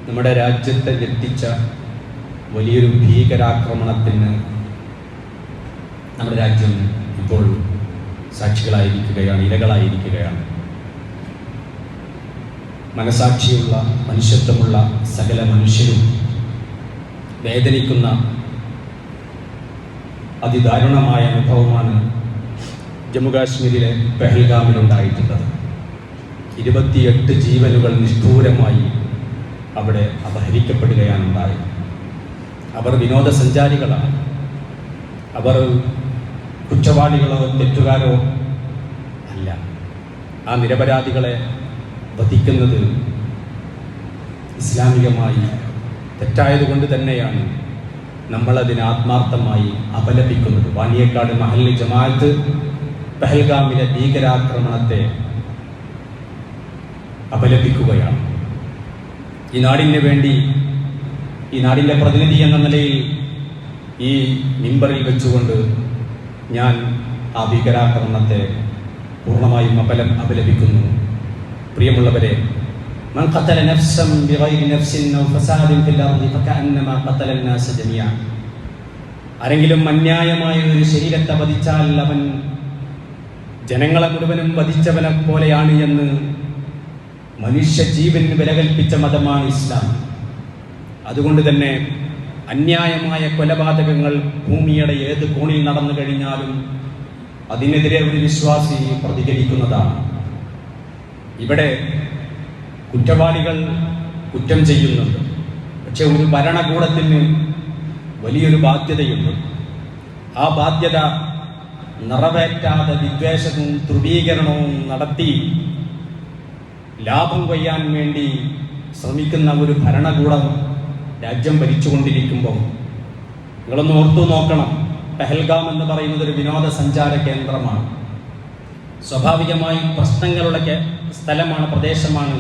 നമ്മുടെ രാജ്യത്തെ ഞെട്ടിച്ച വലിയൊരു ഭീകരാക്രമണത്തിന് നമ്മുടെ രാജ്യം ഇപ്പോൾ സാക്ഷികളായിരിക്കുകയാണ്, ഇരകളായിരിക്കുകയാണ്. മനസാക്ഷിയുള്ള, മനുഷ്യത്വമുള്ള സകല മനുഷ്യരും വേദനിക്കുന്ന അതിദാരുണമായ അനുഭവമാണ് ജമ്മുകാശ്മീരിലെ പെഹൽഗാമിലുണ്ടായിട്ടുള്ളത്. 28 ജീവനുകൾ നിഷ്ഠൂരമായി അവിടെ അപഹരിക്കപ്പെടുകയാണ് ഉണ്ടായത്. അവർ വിനോദസഞ്ചാരികളാണ്. അവർ കുറ്റവാളികളോ തെറ്റുകാരോ അല്ല. ആ നിരപരാധികളെ വധിക്കുന്നത് ഇസ്ലാമികമായി തെറ്റായതുകൊണ്ട് തന്നെയാണ് നമ്മളതിനെ ആത്മാർത്ഥമായി അപലപിക്കുന്നത്. വാനിയേക്കാട് മഹല്ലി ജമാഅത്ത് പെഹൽഗാമിലെ ഭീകരാക്രമണത്തെ അപലപിക്കുകയാണ്. ഈ നാടിന് വേണ്ടി, ഈ നാടിൻ്റെ പ്രതിനിധി എന്ന നിലയിൽ ഈ മിമ്പറിൽ വെച്ചുകൊണ്ട് ഞാൻ ആ ഭീകരാക്രമണത്തെ പൂർണ്ണമായും അപലപിക്കുന്നു. പ്രിയമുള്ളവരെ, മൻ ഖതല നഫ്സൻ ബിഗൈരി നഫ്സിൻ ഔ ഫസാദിൻ ഫിൽ അർളി ഫകഅന്നമാ ഖതല അന്നാസ ജമിഅ. ആരെങ്കിലും അന്യായമായ ഒരു ശരീരത്തെ വധിച്ചാൽ അവൻ ജനങ്ങളെ മുഴുവനും വധിച്ചവനെ പോലെയാണ് എന്ന് മനുഷ്യ ജീവന് വില കൽപ്പിച്ച മതമാണ് ഇസ്ലാം. അതുകൊണ്ട് തന്നെ അന്യായമായ കൊലപാതകങ്ങൾ ഭൂമിയുടെ ഏത് കോണിൽ നടന്നു കഴിഞ്ഞാലും അതിനെതിരെ ഒരു വിശ്വാസി പ്രതികരിക്കുന്നതാണ്. ഇവിടെ കുറ്റവാളികൾ കുറ്റം ചെയ്യുന്നുണ്ട്. പക്ഷെ ഒരു ഭരണകൂടത്തിന് വലിയൊരു ബാധ്യതയുണ്ട്. ആ ബാധ്യത നിറവേറ്റാതെ വിദ്വേഷവും ധ്രുവീകരണവും നടത്തി ലാഭം കൊയ്യാൻ വേണ്ടി ശ്രമിക്കുന്ന ഒരു ഭരണകൂടം രാജ്യം ഭരിച്ചുകൊണ്ടിരിക്കുമ്പോൾ നിങ്ങളൊന്ന് ഓർത്തു നോക്കണം. പെഹൽഗാം എന്ന് പറയുന്നത് ഒരു വിനോദസഞ്ചാര കേന്ദ്രമാണ്. സ്വാഭാവികമായും പ്രശ്നങ്ങളുടെ സ്ഥലമാണ്, പ്രദേശമാണ്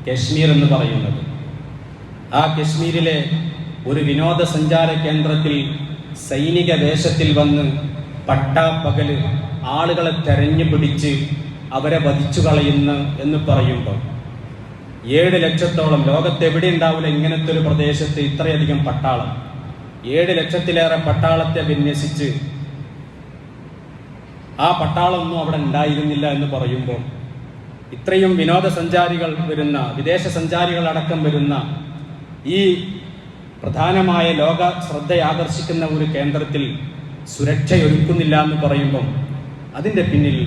കശ്മീർ എന്ന് പറയുന്നത്. ആ കശ്മീരിലെ ഒരു വിനോദസഞ്ചാര കേന്ദ്രത്തിൽ സൈനിക വേഷത്തിൽ വന്ന് പട്ടാപ്പകല് ആളുകളെ തെരഞ്ഞു പിടിച്ച് അവരെ വധിച്ചു കളയുന്നു എന്ന് പറയുമ്പോൾ 7 ലക്ഷത്തോളം, ലോകത്തെവിടെ ഉണ്ടാവില്ല ഇങ്ങനത്തെ ഒരു പ്രദേശത്ത് ഇത്രയധികം പട്ടാളം, 7 ലക്ഷത്തിലേറെ പട്ടാളത്തെ വിന്യസിച്ച് ആ പട്ടാളമൊന്നും അവിടെ ഉണ്ടായിരുന്നില്ല എന്ന് പറയുമ്പോൾ ഇത്രയും വിനോദസഞ്ചാരികൾ വരുന്ന, വിദേശ സഞ്ചാരികൾ അടക്കം വരുന്ന ഈ പ്രധാനമായ ലോക ശ്രദ്ധയാകർഷിക്കുന്ന ഒരു കേന്ദ്രത്തിൽ സുരക്ഷയൊരുക്കുന്നില്ല എന്ന് പറയുമ്പം അതിൻ്റെ പിന്നിൽ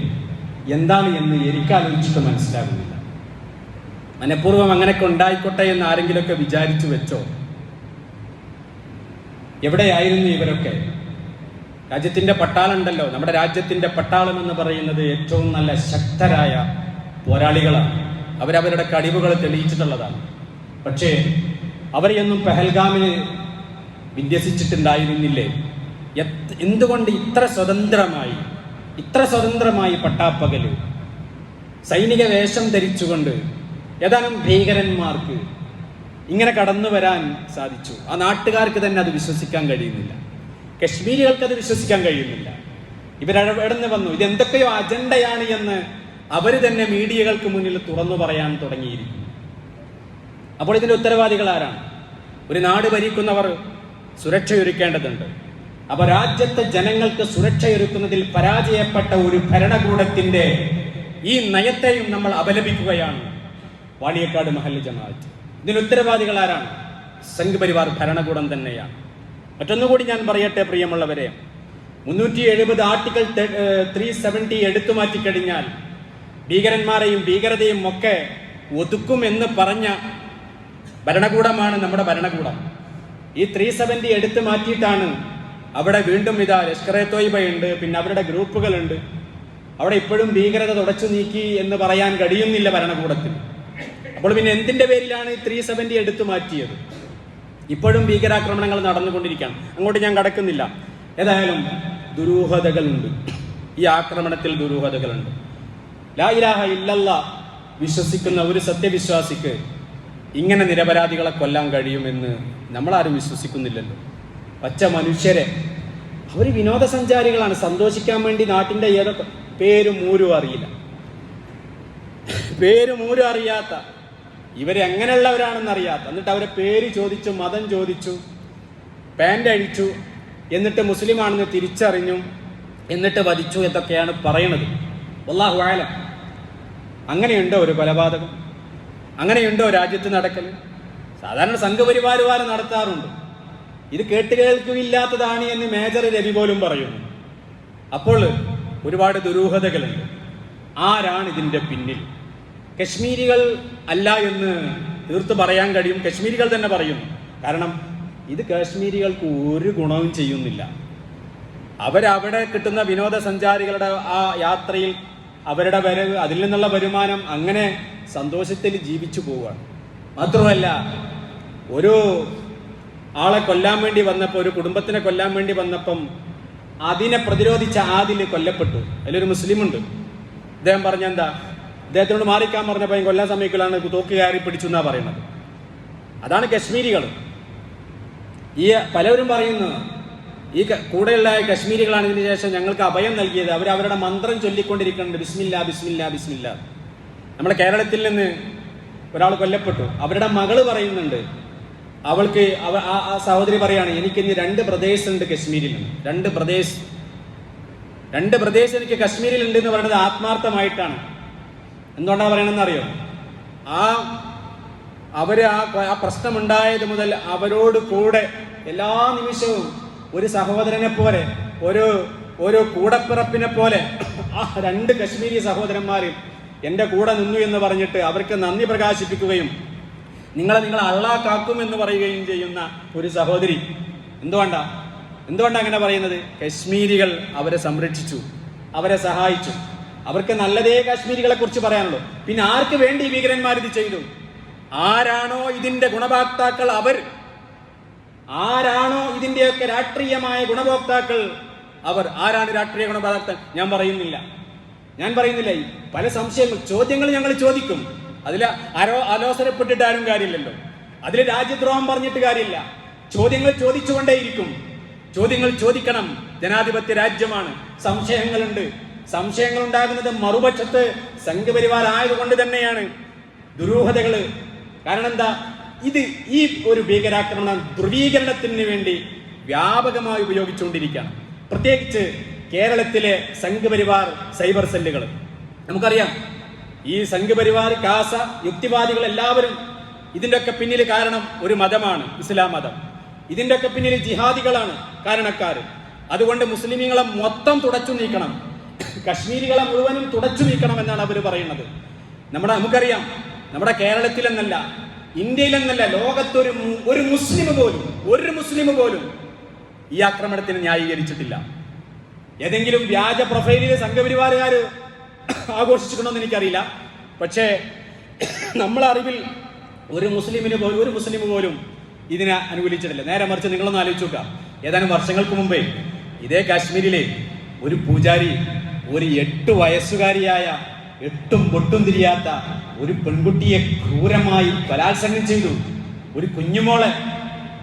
എന്താണ് എന്ന് എനിക്കാലോചിച്ചിട്ട് മനസ്സിലാകുന്നില്ല. മനഃപൂർവ്വം അങ്ങനെയൊക്കെ ഉണ്ടായിക്കോട്ടെ എന്ന് ആരെങ്കിലുമൊക്കെ വിചാരിച്ചു വെച്ചോ? എവിടെയായിരുന്നു ഇവരൊക്കെ? രാജ്യത്തിൻ്റെ പട്ടാളുണ്ടല്ലോ, നമ്മുടെ രാജ്യത്തിൻ്റെ പട്ടാളം എന്ന് പറയുന്നത് ഏറ്റവും നല്ല ശക്തരായ പോരാളികളാണ്. അവരവരുടെ കഴിവുകൾ തെളിയിച്ചിട്ടുള്ളതാണ്. പക്ഷേ അവരെയൊന്നും പെഹൽഗാമിൽ വിന്യസിച്ചിട്ടുണ്ടായിരുന്നില്ലേ? എന്തുകൊണ്ട് ഇത്ര സ്വതന്ത്രമായി പട്ടാപ്പകല് സൈനിക വേഷം ധരിച്ചുകൊണ്ട് ഏതാനും ഭീകരന്മാർക്ക് ഇങ്ങനെ കടന്നു വരാൻ സാധിച്ചു? ആ നാട്ടുകാർക്ക് തന്നെ അത് വിശ്വസിക്കാൻ കഴിയുന്നില്ല. കശ്മീരികൾക്ക് അത് വിശ്വസിക്കാൻ കഴിയുന്നില്ല. ഇവരെവിടുന്ന് വന്നു? ഇതെന്തൊക്കെയോ അജണ്ടയാണ് എന്ന് അവർ തന്നെ മീഡിയകൾക്ക് മുന്നിൽ തുറന്നു പറയാൻ തുടങ്ങിയിരിക്കുന്നു. അപ്പോൾ ഇതിന്റെ ഉത്തരവാദികൾ ആരാണ്? ഒരു നാട് ഭരിക്കുന്നവർ സുരക്ഷയൊരുക്കേണ്ടതുണ്ട്. അപ്പോൾ രാജ്യത്തെ ജനങ്ങൾക്ക് സുരക്ഷയൊരുക്കുന്നതിൽ പരാജയപ്പെട്ട ഒരു ഭരണകൂടത്തിന്റെ ഈ നയത്തെയും നമ്മൾ അപലപിക്കുകയാണ്. വാണിയക്കാട് മഹല്ല് ജമാഅത്ത് ഇതിന് ഉത്തരവാദികൾ ആരാണ്? സംഘ് പരിവാർ ഭരണകൂടം തന്നെയാണ്. മറ്റൊന്നുകൂടി ഞാൻ പറയട്ടെ പ്രിയമുള്ളവരെ, 370 ആർട്ടിക്കിൾ 370 എടുത്തു മാറ്റിക്കഴിഞ്ഞാൽ ഭീകരന്മാരെയും ഭീകരതയും ഒക്കെ ഒതുക്കുമെന്ന് പറഞ്ഞ ഭരണകൂടമാണ് നമ്മുടെ ഭരണകൂടം. ഈ 370 എടുത്തു മാറ്റിയിട്ടാണ് അവിടെ വീണ്ടും ഇതാ ലഷ്കർ-എ തോയ്ബയുണ്ട്, പിന്നെ അവരുടെ ഗ്രൂപ്പുകളുണ്ട്. അവിടെ ഇപ്പോഴും ഭീകരത തുടച്ചു നീക്കി എന്ന് പറയാൻ കഴിയുന്നില്ല ഭരണകൂടത്തിന്. അപ്പോൾ പിന്നെ എന്തിന്റെ പേരിലാണ് 370 എടുത്തു മാറ്റിയത്? ഇപ്പോഴും ഭീകരാക്രമണങ്ങൾ നടന്നുകൊണ്ടിരിക്കുകയാണ്. അങ്ങോട്ട് ഞാൻ കടക്കുന്നില്ല. ഏതായാലും ദുരൂഹതകളുണ്ട്, ഈ ആക്രമണത്തിൽ ദുരൂഹതകളുണ്ട്. ലാ ഇലാഹ ഇല്ലല്ലാഹ് വിശ്വസിക്കുന്ന ഒരു സത്യവിശ്വാസിക്ക് ഇങ്ങനെ നിരപരാധികളെ കൊല്ലാൻ കഴിയുമെന്ന് നമ്മളാരും വിശ്വസിക്കുന്നില്ലല്ലോ. പച്ച മനുഷ്യരെ, അവർ വിനോദസഞ്ചാരികളാണ്, സന്തോഷിക്കാൻ വേണ്ടി നാട്ടിൻ്റെ ഏതൊക്കെ പേരും ഊരും അറിയില്ല, പേരും ഊരും അറിയാത്ത ഇവരെങ്ങനെയുള്ളവരാണെന്നറിയാത്ത, എന്നിട്ട് അവരെ പേര് ചോദിച്ചു, മതം ചോദിച്ചു, പാൻ്റ് അഴിച്ചു, എന്നിട്ട് മുസ്ലിമാണെന്ന് തിരിച്ചറിഞ്ഞു, എന്നിട്ട് വധിച്ചു എന്നൊക്കെയാണ് പറയുന്നത്. വല്ലാഹു അഅലം. അങ്ങനെയുണ്ടോ ഒരു കൊലപാതകം? അങ്ങനെയുണ്ടോ രാജ്യത്ത് നടക്കൽ? സാധാരണ സംഘപരിവാരവാരം നടത്താറുണ്ട്. ഇത് കേട്ടുകേൾക്കില്ലാത്തതാണ് എന്ന് മേജർ രവി പോലും പറയുന്നു. അപ്പോൾ ഒരുപാട് ദുരൂഹതകളുണ്ട്. ആരാണ് ഇതിൻ്റെ പിന്നിൽ? കശ്മീരികൾ അല്ല എന്ന് തീർത്ത് പറയാൻ കഴിയും. കശ്മീരികൾ തന്നെ പറയുന്നു. കാരണം ഇത് കാശ്മീരികൾക്ക് ഒരു ഗുണവും ചെയ്യുന്നില്ല. അവരവിടെ കിട്ടുന്ന വിനോദസഞ്ചാരികളുടെ ആ യാത്രയിൽ അവരുടെ വരവ്, അതിൽ നിന്നുള്ള വരുമാനം, അങ്ങനെ സന്തോഷത്തിൽ ജീവിച്ചു പോവുകയാണ്. മാത്രമല്ല, ഒരു ആളെ കൊല്ലാൻ വേണ്ടി വന്നപ്പോൾ, ഒരു കുടുംബത്തിനെ കൊല്ലാൻ വേണ്ടി വന്നപ്പം അതിനെ പ്രതിരോധിച്ച ആദിൽ കൊല്ലപ്പെട്ടു. അതിലൊരു മുസ്ലിമുണ്ട്. അദ്ദേഹം പറഞ്ഞെന്താ, അദ്ദേഹത്തിനോട് മാറിക്കാൻ പറഞ്ഞപ്പോൾ കൊല്ലാൻ സമയത്തിലാണ് തോക്ക് കയറി പിടിച്ചു എന്നാ പറയുന്നത്. അതാണ് കശ്മീരികൾ. ഈ പലവരും പറയുന്നു ഈ കൂടെയുള്ള കശ്മീരികളാണ് ഇതിന് ശേഷം ഞങ്ങൾക്ക് അഭയം നൽകിയത്. അവരുടെ മന്ത്രം ചൊല്ലിക്കൊണ്ടിരിക്കുന്നുണ്ട്, ബിസ്മില്ല ബിസ്മില്ല ബിസ്മില്ല. നമ്മുടെ കേരളത്തിൽ നിന്ന് ഒരാൾ കൊല്ലപ്പെട്ടു. അവരുടെ മകള് പറയുന്നുണ്ട്, അവൾക്ക് ആ സഹോദരി പറയാണ്, എനിക്കിന്ന് 2 പ്രദേശ് ഉണ്ട് കശ്മീരിൽ നിന്ന്. 2 പ്രദേശ് എനിക്ക് കശ്മീരിൽ ഉണ്ട് എന്ന് പറയുന്നത് ആത്മാർത്ഥമായിട്ടാണ്. എന്തുകൊണ്ടാണ് പറയണമെന്ന് അറിയോ? അവര് ആ പ്രശ്നമുണ്ടായത് മുതൽ അവരോട് കൂടെ എല്ലാ നിമിഷവും ഒരു സഹോദരനെ പോലെ, ഒരു കൂടപ്പിറപ്പിനെ പോലെ ആ 2 കശ്മീരി സഹോദരന്മാരും എൻ്റെ കൂടെ നിന്നു എന്ന് പറഞ്ഞിട്ട് അവർക്ക് നന്ദി പ്രകാശിപ്പിക്കുകയും നിങ്ങളെ അള്ളാഹ് കാക്കും എന്ന് പറയുകയും ചെയ്യുന്ന ഒരു സഹോദരി. എന്തുകൊണ്ടാണ് അങ്ങനെ പറയുന്നത്? കശ്മീരികൾ അവരെ സംരക്ഷിച്ചു, അവരെ സഹായിച്ചു. അവർക്ക് നല്ലതേ കാശ്മീരികളെ കുറിച്ച് പറയാനുള്ളൂ. പിന്നെ ആർക്ക് വേണ്ടി ഭീകരന്മാർ ഇത് ചെയ്തു? ആരാണോ ഇതിന്റെ ഗുണഭോക്താക്കൾ, ആരാണോ ഇതിന്റെയൊക്കെ രാഷ്ട്രീയമായ ഗുണഭോക്താക്കൾ, ആരാണ് രാഷ്ട്രീയ ഗുണഭോക്താക്കൾ? ഞാൻ പറയുന്നില്ല. പല ചോദ്യങ്ങൾ ഞങ്ങൾ ചോദിക്കും. അതിൽ അലോസരപ്പെട്ടിട്ട് ആരും കാര്യമില്ലല്ലോ. അതിൽ രാജ്യദ്രോഹം പറഞ്ഞിട്ട് കാര്യമില്ല. ചോദ്യങ്ങൾ ചോദിച്ചുകൊണ്ടേയിരിക്കും. ചോദ്യങ്ങൾ ചോദിക്കണം. ജനാധിപത്യ രാജ്യമാണ്. സംശയങ്ങളുണ്ട്. സംശയങ്ങൾ ഉണ്ടാകുന്നത് മറുപക്ഷത്ത് സംഘപരിവാർ ആയതുകൊണ്ട് തന്നെയാണ്. ദുരൂഹതകള്. കാരണം എന്താ? ഈ ഒരു ഭീകരാക്രമണം ധ്രുവീകരണത്തിന് വേണ്ടി വ്യാപകമായി ഉപയോഗിച്ചുകൊണ്ടിരിക്കുകയാണ്. പ്രത്യേകിച്ച് കേരളത്തിലെ സംഘപരിവാർ സൈബർ സെല്ലുകൾ. നമുക്കറിയാം, ഈ സംഘപരിവാർ, കാസ, യുക്തിവാദികൾ എല്ലാവരും ഇതിൻ്റെയൊക്കെ പിന്നിൽ കാരണം ഒരു മതമാണ്, ഇസ്ലാം മതം. ഇതിൻ്റെയൊക്കെ പിന്നിൽ ജിഹാദികളാണ് കാരണക്കാർ. അതുകൊണ്ട് മുസ്ലിമീങ്ങളെ മൊത്തം തുടച്ചു നീക്കണം, കശ്മീരികളെ മുഴുവനും തുടച്ചു നീക്കണം എന്നാണ് അവർ പറയുന്നത്. നമുക്കറിയാം, നമ്മുടെ കേരളത്തിലെന്നല്ല, ഇന്ത്യയിലെന്നല്ല, ലോകത്തൊരു മുസ്ലിം പോലും ഈ ആക്രമണത്തിന് ന്യായീകരിച്ചിട്ടില്ല. ഏതെങ്കിലും വ്യാജ പ്രൊഫൈലിൽ സംഘപരിവാറുകാർ ആഘോഷിച്ചിട്ടുണ്ടോന്ന് എനിക്കറിയില്ല. പക്ഷേ നമ്മളെ അറിവിൽ ഒരു മുസ്ലിം പോലും ഇതിനെ അനുകൂലിച്ചിട്ടില്ല. നേരെ മറിച്ച് നിങ്ങളൊന്ന് ആലോചിച്ച് നോക്കുക. ഏതാനും വർഷങ്ങൾക്ക് മുമ്പേ ഇതേ കാശ്മീരിലെ ഒരു പൂജാരി ഒരു 8 വയസ്സുകാരിയായ, 8ഉം പൊട്ടും തിരിയാത്ത ഒരു പെൺകുട്ടിയെ ക്രൂരമായി ബലാത്സംഗം ചെയ്തു. ഒരു കുഞ്ഞുമോളെ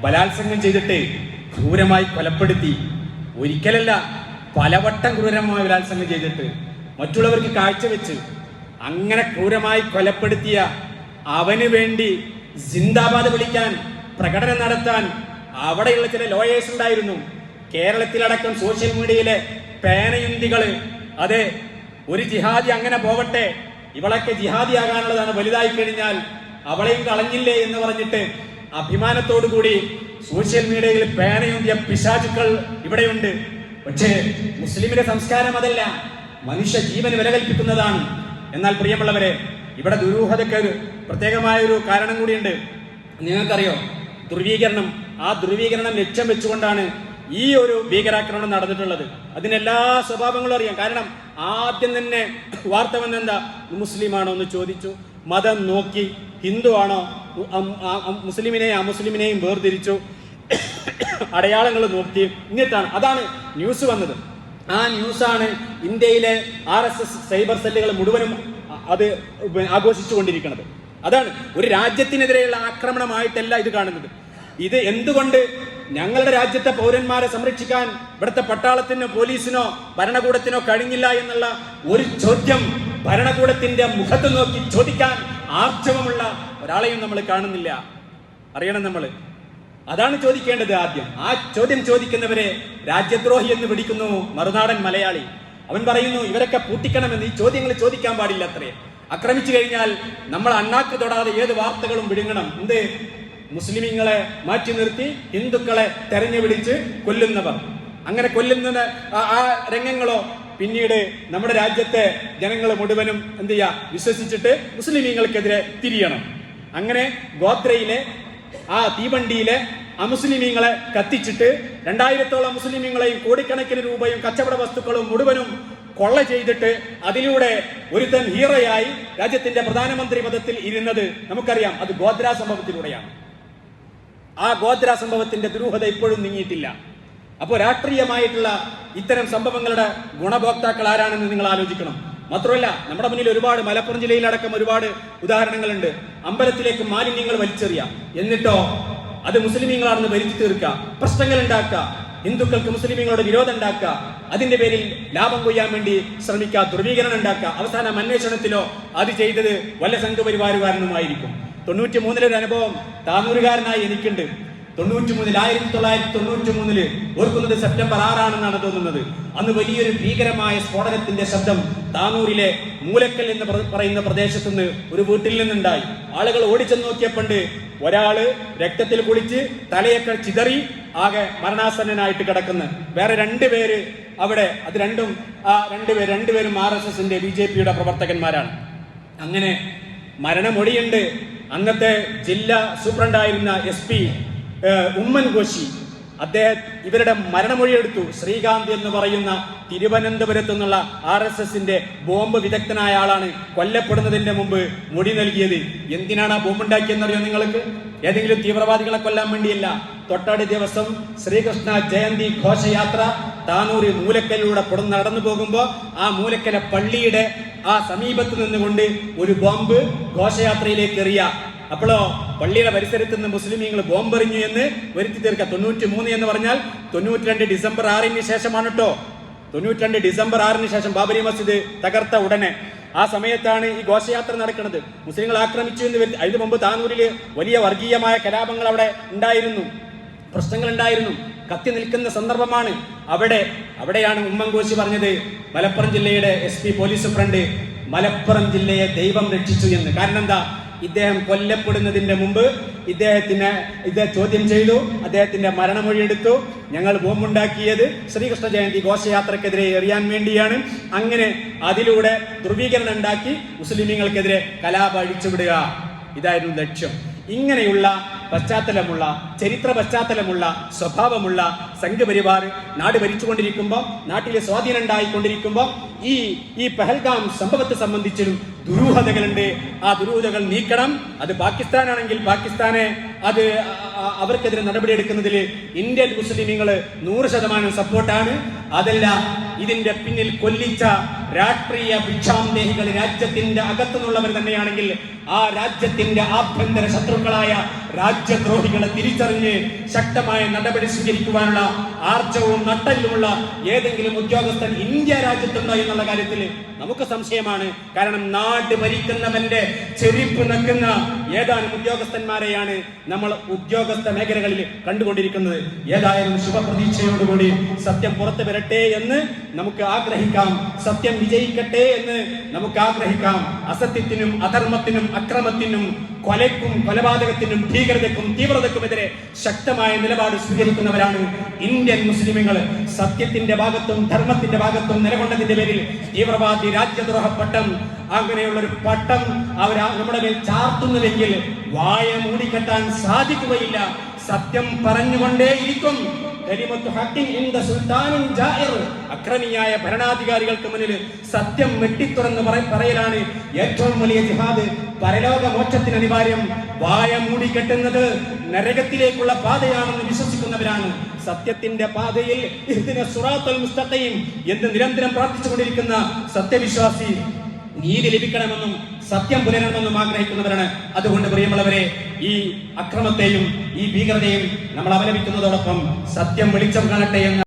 ബലാത്സംഗം ചെയ്തിട്ട് ക്രൂരമായി കൊലപ്പെടുത്തി. ഒരിക്കലല്ല, പലവട്ടം ക്രൂരമായി ബലാത്സംഗം ചെയ്തിട്ട് മറ്റുള്ളവർക്ക് കാഴ്ചവെച്ച് അങ്ങനെ ക്രൂരമായി കൊലപ്പെടുത്തിയ അവന് വേണ്ടി സിന്ദാബാദ് വിളിക്കാൻ, പ്രകടനം നടത്താൻ അവിടെയുള്ള ചില ലോയേഴ്സ് ഉണ്ടായിരുന്നു. കേരളത്തിലടക്കം സോഷ്യൽ മീഡിയയിലെ പേനയുന്തികള്, അതെ, ഒരു ജിഹാദി അങ്ങനെ പോവട്ടെ, ഇവളൊക്കെ ജിഹാദിയാകാനുള്ളതാണ്, വലുതായി കഴിഞ്ഞാൽ അവളെയും കളഞ്ഞില്ലേ എന്ന് പറഞ്ഞിട്ട് അഭിമാനത്തോടു കൂടി സോഷ്യൽ മീഡിയയിൽ പേനയുന്തിയ പിശാചുക്കൾ ഇവിടെയുണ്ട്. പക്ഷേ മുസ്ലിമിന്റെ സംസ്കാരം അതല്ല, മനുഷ്യ ജീവന് വില കൽപ്പിക്കുന്നതാണ്. എന്നാൽ പ്രിയമുള്ളവരെ, ഇവിടെ ദുരൂഹതയ്ക്ക് പ്രത്യേകമായ ഒരു കാരണം കൂടിയുണ്ട്. നിങ്ങൾക്കറിയോ, ധ്രുവീകരണം. ആ ധ്രുവീകരണം ലക്ഷ്യം വെച്ചുകൊണ്ടാണ് ഈ ഒരു ഭീകരാക്രമണം നടന്നിട്ടുള്ളത്. അതിനെല്ലാ സ്വഭാവങ്ങളും അറിയാം. കാരണം ആദ്യം തന്നെ വാർത്ത വന്നെന്താ, മുസ്ലിമാണോ എന്ന് ചോദിച്ചു, മതം നോക്കി, ഹിന്ദു ആണോ, മുസ്ലിമിനെയും അമുസ്ലിമിനെയും വേർതിരിച്ചു, അടയാളങ്ങൾ നോക്കി, എന്നിട്ടാണ് അതാണ് ന്യൂസ് വന്നത്. ആ ന്യൂസാണ് ഇന്ത്യയിലെ RSS സൈബർ സെല്ലുകൾ മുഴുവനും അത് ആഘോഷിച്ചുകൊണ്ടിരിക്കുന്നത്. അതാണ് ഒരു രാജ്യത്തിനെതിരെയുള്ള ആക്രമണമായിട്ടല്ല ഇത് കാണുന്നത്. ഇത് എന്തുകൊണ്ട് ഞങ്ങളുടെ രാജ്യത്തെ പൗരന്മാരെ സംരക്ഷിക്കാൻ ഇവിടുത്തെ പട്ടാളത്തിനോ പോലീസിനോ ഭരണകൂടത്തിനോ കഴിഞ്ഞില്ല എന്നുള്ള ഒരു ചോദ്യം ഭരണകൂടത്തിന്റെ മുഖത്ത് നോക്കി ചോദിക്കാൻ ആർജവമുള്ള ഒരാളെയും നമ്മൾ കാണുന്നില്ല. അറിയണം നമ്മൾ, അതാണ് ചോദിക്കേണ്ടത് ആദ്യം. ആ ചോദ്യം ചോദിക്കുന്നവരെ രാജ്യദ്രോഹി എന്ന് വിളിക്കുന്നു മറുനാടൻ മലയാളി. അവൻ പറയുന്നു ഇവരൊക്കെ പൂട്ടിക്കണമെന്ന്. ഈ ചോദ്യങ്ങൾ ചോദിക്കാൻ പാടില്ല. അത്രേ ആക്രമിച്ചു കഴിഞ്ഞാൽ നമ്മൾ അണ്ണാക്ക് തൊടാതെ ഏത് വാർത്തകളും വിഴുങ്ങണം. എന്ത്? മുസ്ലിമീങ്ങളെ മാറ്റി നിർത്തി ഹിന്ദുക്കളെ തെരഞ്ഞു പിടിച്ച് കൊല്ലുന്നവർ, അങ്ങനെ കൊല്ലുന്ന ആ രംഗങ്ങളോ പിന്നീട് നമ്മുടെ രാജ്യത്തെ ജനങ്ങൾ മുഴുവനും എന്ത് ചെയ്യാ, വിശ്വസിച്ചിട്ട് മുസ്ലിമീങ്ങൾക്കെതിരെ തിരിയണം. അങ്ങനെ ഗോത്രയിലെ ആ തീവണ്ടിയിലെ അമുസ്ലിമീങ്ങളെ കത്തിച്ചിട്ട് 2000-ഓളം മുസ്ലിമീങ്ങളെയും കോടിക്കണക്കിന് രൂപയും കച്ചവട വസ്തുക്കളും മുഴുവനും കൊള്ള ചെയ്തിട്ട് അതിലൂടെ ഒരുത്തൻ ഹീറോയായി രാജ്യത്തിന്റെ പ്രധാനമന്ത്രി പദത്തിൽ ഇരുന്നത് നമുക്കറിയാം. അത് ഗോദ്ര സംഭവത്തിലൂടെയാണ്. ആ ഗോദ്ര സംഭവത്തിന്റെ ദുരൂഹത ഇപ്പോഴും നീങ്ങിയിട്ടില്ല. അപ്പോൾ രാഷ്ട്രീയമായിട്ടുള്ള ഇത്തരം സംഭവങ്ങളുടെ ഗുണഭോക്താക്കൾ ആരാണെന്ന് നിങ്ങൾ ആലോചിക്കണം. മാത്രമല്ല, നമ്മുടെ മുന്നിൽ ഒരുപാട്, മലപ്പുറം ജില്ലയിലടക്കം ഒരുപാട് ഉദാഹരണങ്ങളുണ്ട്. അമ്പലത്തിലേക്ക് മാലിന്യങ്ങൾ വലിച്ചെറിയാം, എന്നിട്ടോ അത് മുസ്ലിമീങ്ങളാണെന്ന് വരുത്തി തീർക്കുക, പ്രശ്നങ്ങൾ ഉണ്ടാക്കുക, ഹിന്ദുക്കൾക്ക് മുസ്ലിമീങ്ങളോട് വിരോധം ഉണ്ടാക്കുക, അതിന്റെ പേരിൽ ലാഭം കൊയ്യാൻ വേണ്ടി ശ്രമിക്കുക, ധ്രുവീകരണം ഉണ്ടാക്കുക. അവസാനം അന്വേഷണത്തിലോ അത് ചെയ്തത് വല്ല സംഘപരിവാരുകാരനുമായിരിക്കും. 93 ഒരു അനുഭവം താനൂരുകാരനായി എനിക്കുണ്ട്. 1993 ഓർക്കുന്നത് സെപ്റ്റംബർ 6 ആണെന്നാണ് തോന്നുന്നത്. അന്ന് വലിയൊരു ഭീകരമായ സ്ഫോടനത്തിന്റെ ശബ്ദം താനൂരിലെ മൂലക്കൽ എന്ന് പറയുന്ന പ്രദേശത്തു നിന്ന് ഒരു വീട്ടിൽ നിന്നുണ്ടായി. ആളുകൾ ഓടിച്ചെന്ന് നോക്കിയപ്പോണ്ട് ഒരാള് രക്തത്തിൽ കുളിച്ച് തലയൊക്കെ ചിതറി ആകെ മരണാസന്നനായിട്ട് കിടക്കുന്നു. വേറെ 2 പേര് അവിടെ. അത് രണ്ടുപേരും RSSന്റെ BJPയുടെ പ്രവർത്തകന്മാരാണ്. അങ്ങനെ മരണമൊഴിയുണ്ട്. അന്നത്തെ ജില്ലാ സൂപ്രണ്ടായിരുന്ന SP ഉമ്മൻ ഘോഷി അദ്ദേഹം ഇവരുടെ മരണമൊഴിയെടുത്തു. ശ്രീകാന്ത് എന്ന് പറയുന്ന തിരുവനന്തപുരത്തു നിന്നുള്ള RSSന്റെ ബോംബ് വിദഗ്ധനായ ആളാണ് കൊല്ലപ്പെടുന്നതിന്റെ മുമ്പ് മൊഴി നൽകിയത്. എന്തിനാണ് ആ ബോംബ് ഉണ്ടാക്കിയെന്നറിയോ നിങ്ങൾക്ക്? ഏതെങ്കിലും തീവ്രവാദികളെ കൊല്ലാൻ വേണ്ടിയല്ല. തൊട്ടടുത്ത ദിവസം ശ്രീകൃഷ്ണ ജയന്തി ഘോഷയാത്ര താനൂര് മൂലക്കലിലൂടെ നടന്നു പോകുമ്പോ ആ മൂലക്കല പള്ളിയുടെ ആ സമീപത്ത് നിന്നുകൊണ്ട് ഒരു ബോംബ് ഘോഷയാത്രയിലേക്ക് എറിയ. അപ്പോഴോ പള്ളിയുടെ പരിസരത്ത് നിന്ന് മുസ്ലിമീങ്ങൾ ബോംബെറിഞ്ഞു എന്ന് വരുത്തി തീർക്കുക. 93 എന്ന് പറഞ്ഞാൽ 92 ഡിസംബർ 6 ശേഷമാണ് കേട്ടോ. 92 ഡിസംബർ 6 ശേഷം ബാബരി മസ്ജിദ് തകർത്ത ഉടനെ ആ സമയത്താണ് ഈ ഘോഷയാത്ര നടക്കുന്നത്. മുസ്ലിങ്ങൾ ആക്രമിച്ചു എന്ന് അതിനു മുമ്പ് താനൂരില് വലിയ വർഗീയമായ കലാപങ്ങൾ അവിടെ ഉണ്ടായിരുന്നു, പ്രശ്നങ്ങൾ ഉണ്ടായിരുന്നു. കത്തി നിൽക്കുന്ന സന്ദർഭമാണ്. അവിടെയാണ് ഉമ്മൻ ഘോഷി പറഞ്ഞത്, മലപ്പുറം ജില്ലയുടെ SP പോലീസ് സൂപ്രണ്ട് മലപ്പുറം ജില്ലയെ ദൈവം രക്ഷിച്ചു എന്ന്. കാരണം എന്താ? ഇദ്ദേഹം കൊല്ലപ്പെടുന്നതിന്റെ മുമ്പ് ഇദ്ദേഹം ചോദ്യം ചെയ്തു, അദ്ദേഹത്തിന്റെ മരണമൊഴിയെടുത്തു. ഞങ്ങൾ ബോംബുണ്ടാക്കിയത് ശ്രീകൃഷ്ണ ജയന്തി ഘോഷയാത്രക്കെതിരെ എറിയാൻ വേണ്ടിയാണ്. അങ്ങനെ അതിലൂടെ ധ്രുവീകരണം ഉണ്ടാക്കി മുസ്ലിമീങ്ങൾക്കെതിരെ കലാപം അഴിച്ചുവിടുക, ഇതായിരുന്നു ലക്ഷ്യം. ഇങ്ങനെയുള്ള പശ്ചാത്തലമുള്ള, ചരിത്ര പശ്ചാത്തലമുള്ള, സ്വഭാവമുള്ള സംഘപരിവാർ നാട് ഭരിച്ചുകൊണ്ടിരിക്കുമ്പോൾ, നാട്ടിലെ സ്വാധീനം ഉണ്ടായിക്കൊണ്ടിരിക്കുമ്പോൾ ഈ പഹൽഗാം സംഭവത്തെ സംബന്ധിച്ചും ദുരൂഹതകളുണ്ട്. ആ ദുരൂഹതകൾ നീക്കണം. അത് പാകിസ്ഥാനാണെങ്കിൽ പാകിസ്ഥാനെ അവർക്കെതിരെ നടപടിയെടുക്കുന്നതിൽ ഇന്ത്യൻ മുസ്ലിമീങ്ങൾ 100% സപ്പോർട്ടാണ്. അതല്ല, ഇതിന്റെ പിന്നിൽ കൊല്ലിച്ച രാഷ്ട്രീയ ഭിക്ഷാന്തേഹികൾ രാജ്യത്തിന്റെ അകത്തുനിന്നുള്ളവർ തന്നെയാണെങ്കിൽ ആ രാജ്യത്തിന്റെ ആഭ്യന്തര ശത്രുക്കളായ രാജ്യദ്രോഹികളെ തിരിച്ചറിഞ്ഞ് ശക്തമായ നടപടി സ്വീകരിക്കുവാനുള്ള ആർജവും നട്ടലുമുള്ള ഏതെങ്കിലും ഉദ്യോഗസ്ഥൻ ഇന്ത്യ രാജ്യത്തുണ്ടോ എന്നുള്ള കാര്യത്തിൽ നമുക്ക് സംശയമാണ്. കാരണം നാട് ഭരിക്കുന്നവന്റെ ചെരിപ്പ് നക്കുന്ന ഏതാനും ഉദ്യോഗസ്ഥന്മാരെയാണ് നമ്മൾ ഉദ്യോഗസ്ഥ മേഖലകളിൽ കണ്ടുകൊണ്ടിരിക്കുന്നത്. ഏതായാലും ശുഭപ്രതീക്ഷയോടുകൂടി സത്യം പുറത്തു വരട്ടെ എന്ന് നമുക്ക് ആഗ്രഹിക്കാം. സത്യം വിജയിക്കട്ടെ എന്ന് നമുക്ക് ആഗ്രഹിക്കാം. അസത്യത്തിനും അധർമ്മത്തിനും അക്രമത്തിനും കൊലയ്ക്കും കൊലപാതകത്തിനും ഭീകരതയ്ക്കും തീവ്രതയ്ക്കുമെതിരെ ശക്തമായ നിലപാട് സ്വീകരിക്കുന്നവരാണ് ഇന്ത്യൻ മുസ്ലിമുകൾ. സത്യത്തിന്റെ ഭാഗത്തും ധർമ്മത്തിന്റെ ഭാഗത്തും നിലകൊണ്ടതിന്റെ പേരിൽ തീവ്രവാദി രാജ്യദ്രോഹ പട്ടം, അങ്ങനെയുള്ള ഒരു പട്ടം അവർ നമ്മുടെ മേൽ ചാർത്തുന്നുവെങ്കിൽ വായ മൂടിക്കെട്ടാൻ സാധിക്കുകയില്ല. സത്യം പറഞ്ഞുകൊണ്ടേയിരിക്കും. അക്രമിയായ ഭരണാധികാരികൾക്ക് മുന്നിൽ സത്യം വെട്ടിത്തുറന്ന് പറയലാണ് ഏറ്റവും വലിയ ജിഹാദ്. പരലോക മോക്ഷത്തിന് അനിവാര്യം. വായ മൂടിക്കെട്ടുന്നത് നരകത്തിലേക്കുള്ള പാതയാണെന്ന് വിശ്വസിക്കുന്നവരാണ്. സത്യത്തിന്റെ പാതയിൽ സിറാത്തുൽ മുസ്തഖീം എന്ന് നിരന്തരം പ്രാർത്ഥിച്ചുകൊണ്ടിരിക്കുന്ന സത്യവിശ്വാസി നീതി ലഭിക്കണമെന്നും സത്യം പുലരണമെന്നും ആഗ്രഹിക്കുന്നവരാണ്. അതുകൊണ്ട് പ്രിയമുള്ളവരെ, ഈ അക്രമത്തെയും ഈ ഭീകരതയും നമ്മൾ അപലപിക്കുന്നതോടൊപ്പം സത്യം വെളിച്ചം കാണട്ടെ എന്ന്